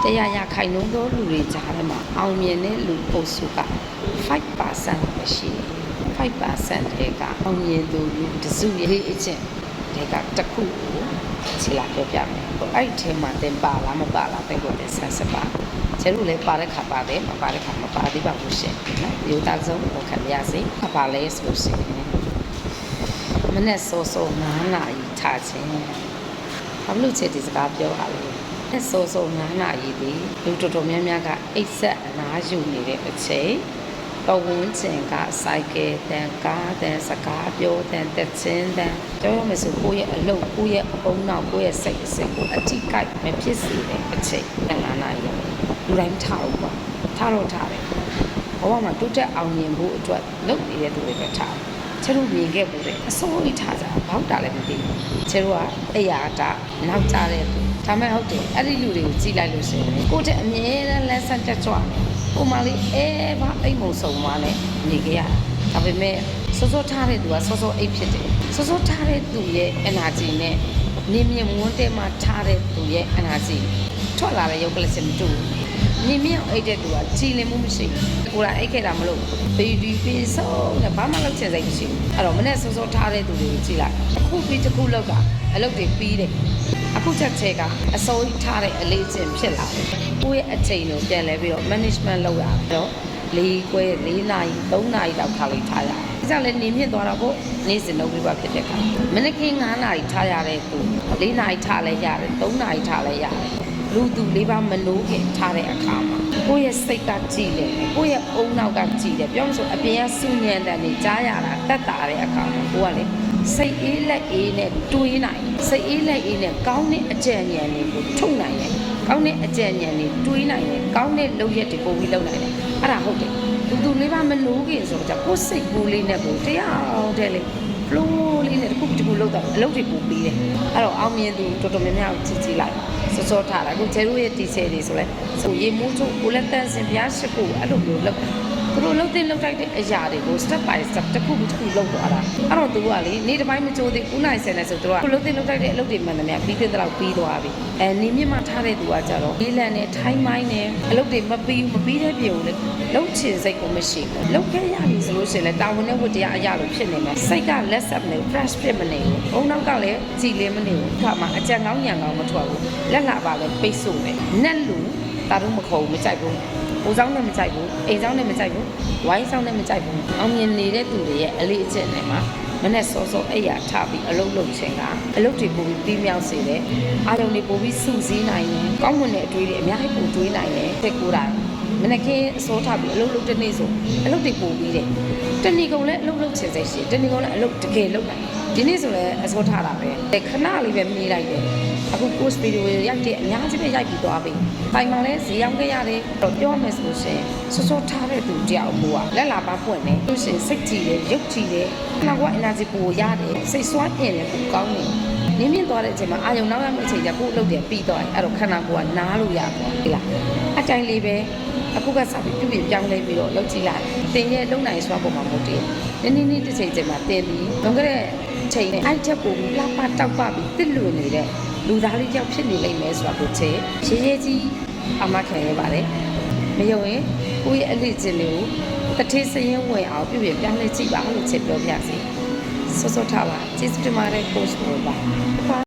တရားရခိုင်နှုန်းသောလူတွေကြားထဲမှာအောင်မြင်တဲ့လူအုပ်စုက 5% ပဲရှိတယ် 5% တွေကအောင်မြင်သူလူတစုရေးအချင်းတွေကတစ်ခုကိုခြေလာပြောပြမယ်အဲ့ဒီထဲမှာတင်ပါလားမပါလားတိတ်ကိုတင်ဆက်စပါကျတို့လည်းပါတဲ့ခါပါတယ်မပါတဲ့ခါမပါသေးပါဘူးရှင်နော်ဒီဥသားဆုံးကိုခံရစေပါလဲဆိုလို့ရှိရင်မနေ့စောစော9 နာရီထားခြင်းဘာလို့ချက်ဒီစကားပြောရလဲစောစော9 နာရီဒီလူတော်တော်များများကအိတ်ဆက်အနားယူနေတဲ့အချိန်တော်ဝန်ကျင်ကစိုက်ကဲတန်ကားတန်စကားပြောတန်တက်ချင်းတန်ပြောရမယ်ဆိုကိုယ့်ရဲ့အလုပ်ကိုယ့်ရဲ့အုံနောက်ကိုယ့်ရဲ့စိတ်အစစ်ကိုအတိကိုက်မဖြစ်စေတဲ့အချိန်9 နာရီလူတိုင်းထားဦးပါထားတော့ထားတယ်ဘဝမှာတိုးတက်အောင်မြင်ဖို့အတွက်လုပ်နေတဲ့သူတွေပဲထားချဲတို့မြင်ခဲ့ပို့တယ်အစိုးရထားကြဘောက်တာလည်းမသိဘူးချဲတို့ကအဲ့ရတာနောက်ကြတဲ့သူဒါမဲ့ဟုတ်တယ်အဲ့ဒီလူတွေကိုကြည့်လိုက်လို့ရှိရင်ကိုယ့်တဲ့အမြဲတမ်းလက်ဆက်တက်ကြွပုံမှန်လေးဘာအိမ်မုံဆုံသွားလဲနေကြရဒါပေမဲ့စောစောထားတဲ့သူကစောစောအိတ်ဖြစ်တယ်စောစောထားတဲ့သူရဲ့ energy နဲ့နေမြင့်ဝန်းတဲမှာထားတဲ့သူရဲ့ energy ထွက်လာတဲ့ရုပ်ကလစ်စင်မတူနေမြင့်အိတ်တဲ့သူကကြည်လင်မှုမရှိဘူးကိုယ်ကအိတ်ခဲ့တာမလို့ဘီဒီပီဆုံးနဲ့ဘာမှလုပ်ချင်စိတ်မရှိဘူးအဲ့တော့မနေ့စောစောထားတဲ့သူတွေကိုကြည့်လိုက်တစ်ခုပြီးတစ်ခုလောက်ကအလုပ်တွေပြီးတယ်အခုချက်ချဲကအစိုးရထားတဲ့အလေးအကျင့်ဖြစ်လာတယ်ကိုယ့်ရဲ့အချိန်ကိုပြန်လဲပြီးတော့ management လုပ်ရတော့4 နာရီ3 နာရီတောက်ခါလေးထားရတယ်။ဒါကြောင့်လည်းနေမြင့်သွားတော့ကိုနေ့စဉ်လုပ်ပြီးပါဖြစ်တဲ့ခါမနေ့က9 နာရီထားရတဲ့သူ4 နာရီထားလဲရတယ်3 နာရီထားလဲရတယ်လူသူလေးပါမနိုးခင်ထားတဲ့အခါမှာကိုယ့်ရဲ့စိတ်ကကြည်တယ်ကိုယ့်ရဲ့အုံနောက်ကကြည်တယ်ပြောမှဆိုအပြင်ကစူညံတဲ့နေကြားရတာတက်တာတဲ့အခါမှာကိုကလေစိတ်အေးလက်အေးနဲ့တွေးနိုင်စိတ်အေးလက်အေးနဲ့ကောင်းတဲ့အကြံဉာဏ်တွေကိုထုတ်နိုင်တယ်ကောင်းတဲ့အကြံဉာဏ်တွေတွေးနိုင်တယ်ကောင်းတဲ့လုပ်ရက်တွေပို့ပြီးလုပ်နိုင်တယ်အဲ့ဒါဟုတ်တယ်လူသူလေးပါမနိုးခင်ဆိုတော့ကိုယ်စိတ်ကူးလေးနဲ့ကိုတရားတဲ့လေဖလိုးလေးနဲ့တစ်ခုတစ်ခုလုပ်တော့အလုပ်တွေပို့ပြီးတယ်အဲ့တော့အောင်မြင်သူတော်တော်များများကိုကြည့်လိုက်စောစောထားတာအခုကျဲတို့ရဲ့တီဆယ်တွေဆိုလဲဆိုရေမိုးချုပ်ကိုလက်တန်းစင်ဘုရားရှိခိုးအဲ့လိုမျိုးလုပ်သူတို့လှုပ်တဲ့လှုပ်တိုက်တဲ့အရာတွေကို step by step တစ်ခုတစ်ခုလုပ်သွားတာအဲ့တော့သူကလေနေ့တစ်ပိုင်းမကြိုးသေး9 နာရီ10 နာရီဆိုသူကလှုပ်တဲ့လှုပ်တိုက်တဲ့အလုပ်တွေမှန်တယ်များပြီးတဲ့တော့ပြီးသွားပြီနေမြင့်မှထားတဲ့သူကကြတော့လေးလံနဲ့ထိုင်းမိုင်းနဲ့အလုပ်တွေမပြီးတဲ့ပြေကိုလေလှုပ်ချင်စိတ်ကိုမရှိဘူးလှုပ်ခဲ့ရပြီဆိုလို့ရှိရင်လေတာဝန်နဲ့ဝတ္တရားအရာလိုဖြစ်နေမယ်စိတ်ကလက်ဆက်မနေ fresh ဖြစ်မနေဘူးဘုံနောက်ကလည်းကြည်လင်းမနေဘူးခါမှအကြံကောင်းညံကောင်းမထွက်ဘူးလက်လာပါလေပိတ်ဆို့နေနက်လူတာတို့မခုံမကြိုက်ဘူးဟိုဆောင်နဲ့မကြိုက်ဘူးအိမ်ဆောင်နဲ့မကြိုက်ဘူးဝိုင်းဆောင်နဲ့မကြိုက်ဘူးအောင်မြင်နေတဲ့သူတွေရဲ့အလေးအကျင့်တွေမှာမနဲ့စောစောအဲ့ရထားပြီးအလုပ်လုပ်ခြင်းကအလုပ်တွေပို့ပြီးပြီးမြောက်စေတယ်အာရုံတွေပို့ပြီးစုစည်းနိုင်တယ်ကောင်းမွန်တဲ့အတွေးတွေအများကြီးပို့တွေးနိုင်တယ်စိတ်ကူးတာမနေ့ကအစိုးထားပြီးအလုပ်လုပ်တဲ့နေ့ဆိုအလုပ်တွေပို့ပြီးတယ်တဏီကုံလည်းအလုပ်လုပ်ချင်စိတ်ရှိတဏီကုံလည်းအလုပ်တကယ်လုပ်နိုင်ဒီနေ့ဆိုလည်းအစိုးထားတာပဲခဏလေးပဲမြည်လိုက်တယ်အခု post video ရိုက်တဲ့အများကြီးပဲရိုက်ပြီးသွားပြီတိုင်မှလည်းဈေးရောက်ခဲ့ရတယ်တော့ပြောမယ်ဆိုရှင်စောစောထားတဲ့သူတယောက်မို့ကလက်လာပါပွင့်နေလို့ရှင်စိတ်ကြည်တယ်ရုပ်ကြည်တယ်နောက်က energy ပိုရတယ်စိတ်စွမ်းအင်လည်းပိုကောင်းတယ်နင်းမြင့်သွားတဲ့အချိန်မှာအာယုံနောက်ရမယ့်အချိန်ကျကိုယ်အလုပ်တွေပြီးသွားတယ်အဲ့တော့ခန္ဓာကိုယ်ကနားလို့ရသွားပြီလားအတိုင်းလေးပဲအခုကစပြီးပြုပြင်ပြောင်းလဲပြီးတော့လုပ်ကြည့်လိုက်တင်ရဲ့လုံနိုင်စွာပုံမှာမဟုတ်တယ်နင်းတစ်ချိန်ချိန်မှာတင်ပြီးလွန်ခဲ့တဲ့ချိန်နဲ့အဲ့ချက်ကိုလှပတောက်ပပြီးတစ်လွင်နေတဲ့လူသားလေးကြောက်ဖြစ်နေလိမ့်မယ်ဆိုတာကိုချေရေးရေးကြီးအမှခံရပါတယ်မယုံရင်ကိုယ့်ရဲ့အလေးချင်းလေးကိုတထေးစရင်ဝင်အောင်ပြုပြင်ပြောင်းလဲကြည့်ပါလို့ချက်ပြောပြစီစောစောထားပါကျေးဇူးတင်ပါတယ် post ကိုပါ